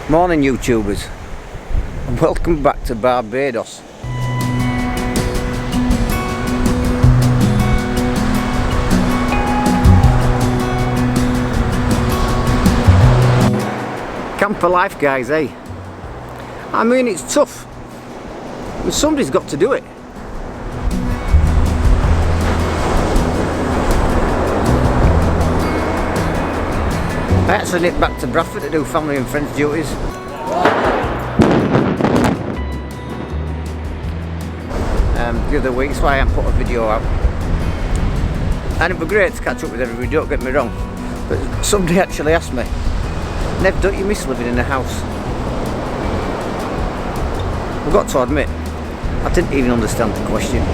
Morning YouTubers, and welcome back to Barbados. Camper life, guys, eh? I mean, it's tough, but somebody's got to do it. I actually nipped back to Bradford to do family and friends duties. The other week, so I haven't put a video out. And it would be great to catch up with everybody, don't get me wrong. But somebody actually asked me, Nev, don't you miss living in a house? I've got to admit, I didn't even understand the question.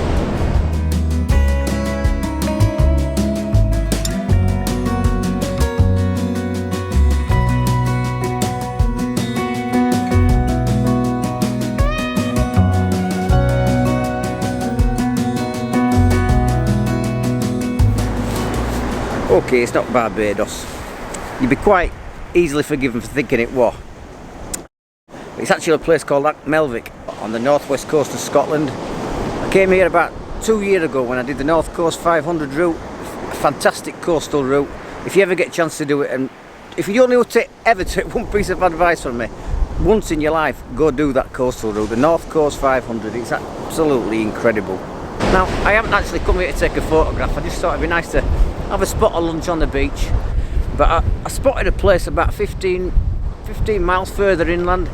Okay, it's not Barbados. You'd be quite easily forgiven for thinking it was. It's actually a place called Achnahaird on the northwest coast of Scotland. I came here about 2 years ago when I did the North Coast 500 route. A fantastic coastal route. If you ever get a chance to do it, and if you only ever take one piece of advice from me, once in your life, go do that coastal route, the North Coast 500. It's absolutely incredible. Now, I haven't actually come here to take a photograph. I just thought it'd be nice to have a spot of lunch on the beach, but I spotted a place about 15 miles further inland.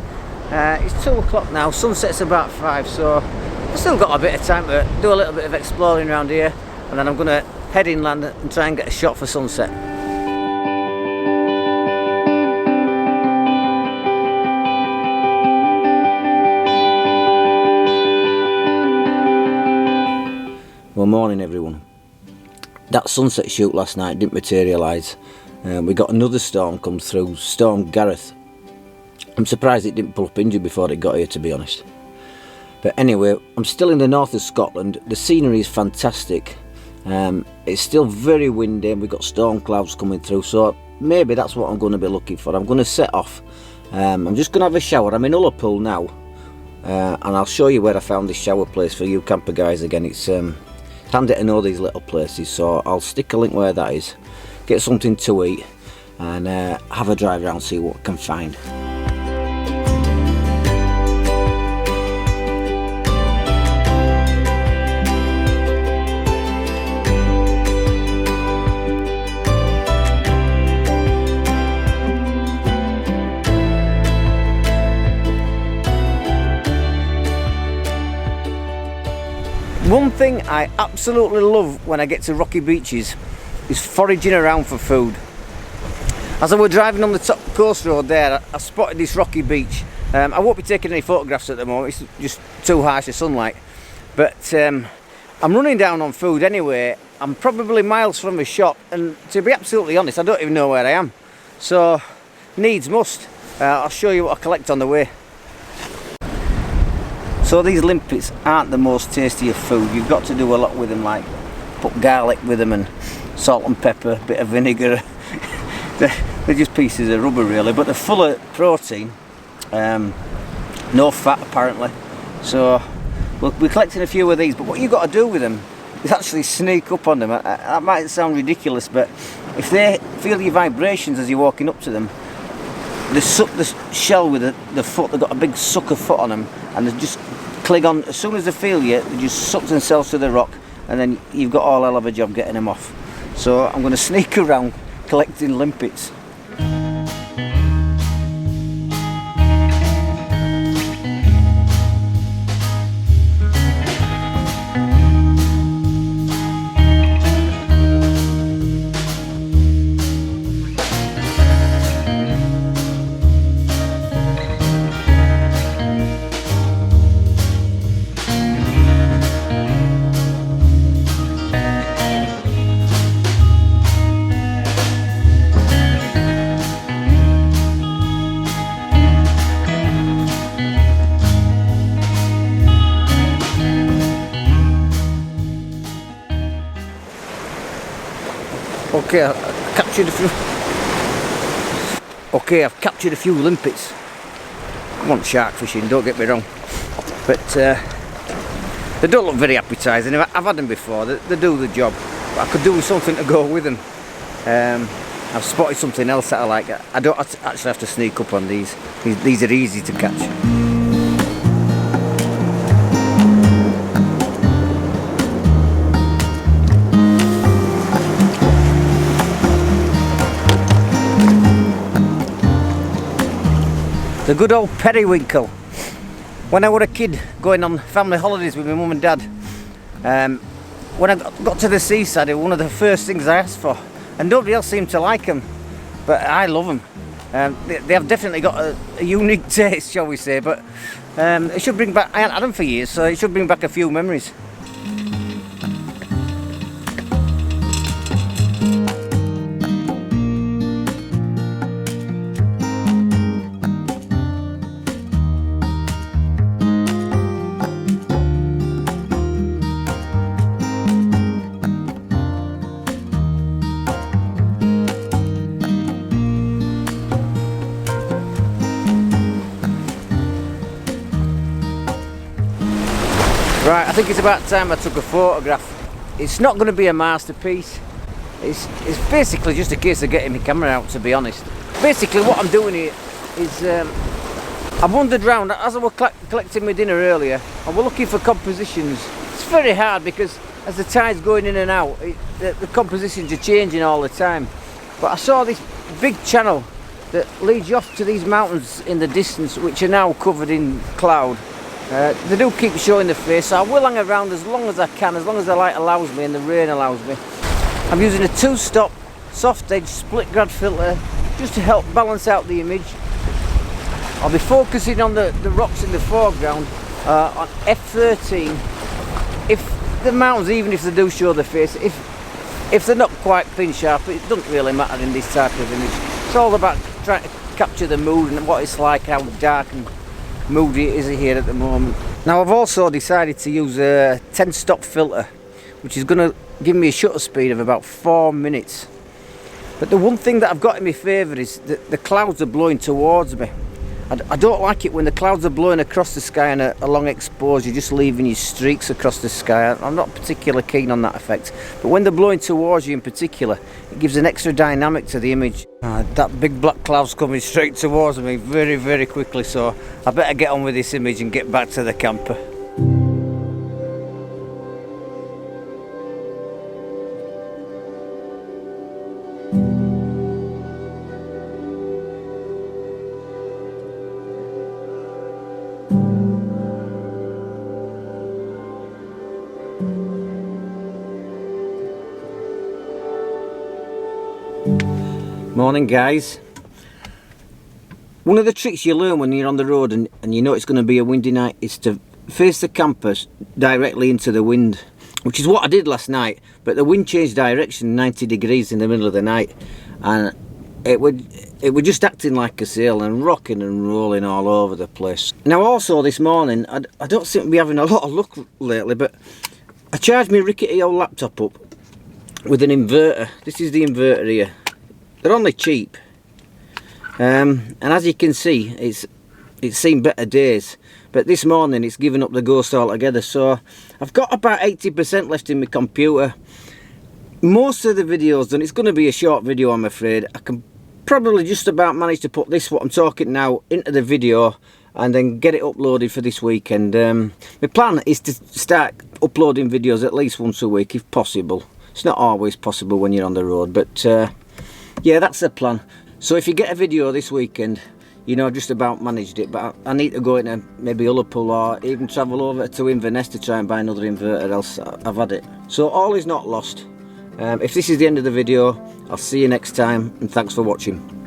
It's 2 o'clock now, sunset's about 5, so I've still got a bit of time to do a little bit of exploring around here, and then I'm going to head inland and try and get a shot for sunset. Well, morning everyone. That sunset shoot last night didn't materialise. We got another storm come through, Storm Gareth. I'm surprised it didn't pull up injured before it got here, to be honest. But anyway, I'm still in the north of Scotland. The scenery is fantastic. It's still very windy and we've got storm clouds coming through, so maybe that's what I'm going to be looking for. I'm going to set off. I'm just going to have a shower. I'm in Ullapool now, and I'll show you where I found this shower place for you camper guys again. It's handy to know these little places, so I'll stick a link where that is, get something to eat, and have a drive around, see what I can find. One thing I absolutely love when I get to rocky beaches is foraging around for food. As I was driving on the top coast road there, I spotted this rocky beach. I won't be taking any photographs at the moment, it's just too harsh a sunlight. But I'm running down on food anyway. I'm probably miles from a shop, and to be absolutely honest, I don't even know where I am. So, needs must. I'll show you what I collect on the way. So these limpets aren't the most tasty of food. You've got to do a lot with them, like put garlic with them and salt and pepper, a bit of vinegar. They're just pieces of rubber really, but they're full of protein, no fat apparently. So we're collecting a few of these, but what you've got to do with them is actually sneak up on them. That might sound ridiculous, but if they feel your vibrations as you're walking up to them, they suck the shell with the foot. They've got a big sucker foot on them, and they just cling on. As soon as they feel you, they just suck themselves to the rock, and then you've got all hell of a job getting them off. So I'm going to sneak around collecting limpets. Okay, I've captured a few limpets. want shark fishing, don't get me wrong, but they don't look very appetising. I've had them before, they do the job, but I could do with something to go with them. I've spotted something else that I like. I don't actually have to sneak up on these. These are easy to catch. The good old periwinkle. When I was a kid going on family holidays with my mum and dad, when I got to the seaside, it was one of the first things I asked for, and nobody else seemed to like them, but I love them. They have definitely got a unique taste, shall we say, but it should bring back, I haven't had them for years, so it should bring back a few memories. Right, I think it's about time I took a photograph. It's not going to be a masterpiece. It's basically just a case of getting my camera out, to be honest. Basically what I'm doing here is I've wandered round as I was collecting my dinner earlier, and we're looking for compositions. It's very hard because as the tide's going in and out, the compositions are changing all the time. But I saw this big channel that leads you off to these mountains in the distance, which are now covered in cloud. They do keep showing the face, so I will hang around as long as I can, as long as the light allows me and the rain allows me. I'm using a 2-stop soft edge split grad filter just to help balance out the image. I'll be focusing on the rocks in the foreground on f13. If the mountains, even if they do show the face, if they're not quite pin sharp, it doesn't really matter in this type of image. It's all about trying to capture the mood and what it's like, how dark and moody it is here at the moment. Now I've also decided to use a 10-stop filter, which is going to give me a shutter speed of about 4 minutes. But the one thing that I've got in my favour is that the clouds are blowing towards me. I don't like it when the clouds are blowing across the sky and a long exposure, just leaving you streaks across the sky. I'm not particularly keen on that effect. But when they're blowing towards you in particular, it gives an extra dynamic to the image. That big black cloud's coming straight towards me very, very quickly, so I better get on with this image and get back to the camper. Morning guys. One of the tricks you learn when you're on the road and you know it's going to be a windy night is to face the campers directly into the wind, which is what I did last night, but the wind changed direction 90 degrees in the middle of the night, and it would just acting like a sail and rocking and rolling all over the place. Now also this morning, I don't seem to be having a lot of luck lately, but I charged my rickety old laptop up with an inverter. This is the inverter here. They're only cheap, and as you can see, it's seen better days, but this morning it's given up the ghost altogether. So I've got about 80% left in my computer. Most of the video's done. It's going to be a short video, I'm afraid. I can probably just about manage to put this, what I'm talking now, into the video and then get it uploaded for this weekend. My plan is to start uploading videos at least once a week if possible. It's not always possible when you're on the road, but yeah, that's the plan. So if you get a video this weekend, you know, I've just about managed it, but I need to go into maybe Ullapool or even travel over to Inverness to try and buy another inverter, else I've had it. So all is not lost. If this is the end of the video, I'll see you next time, and thanks for watching.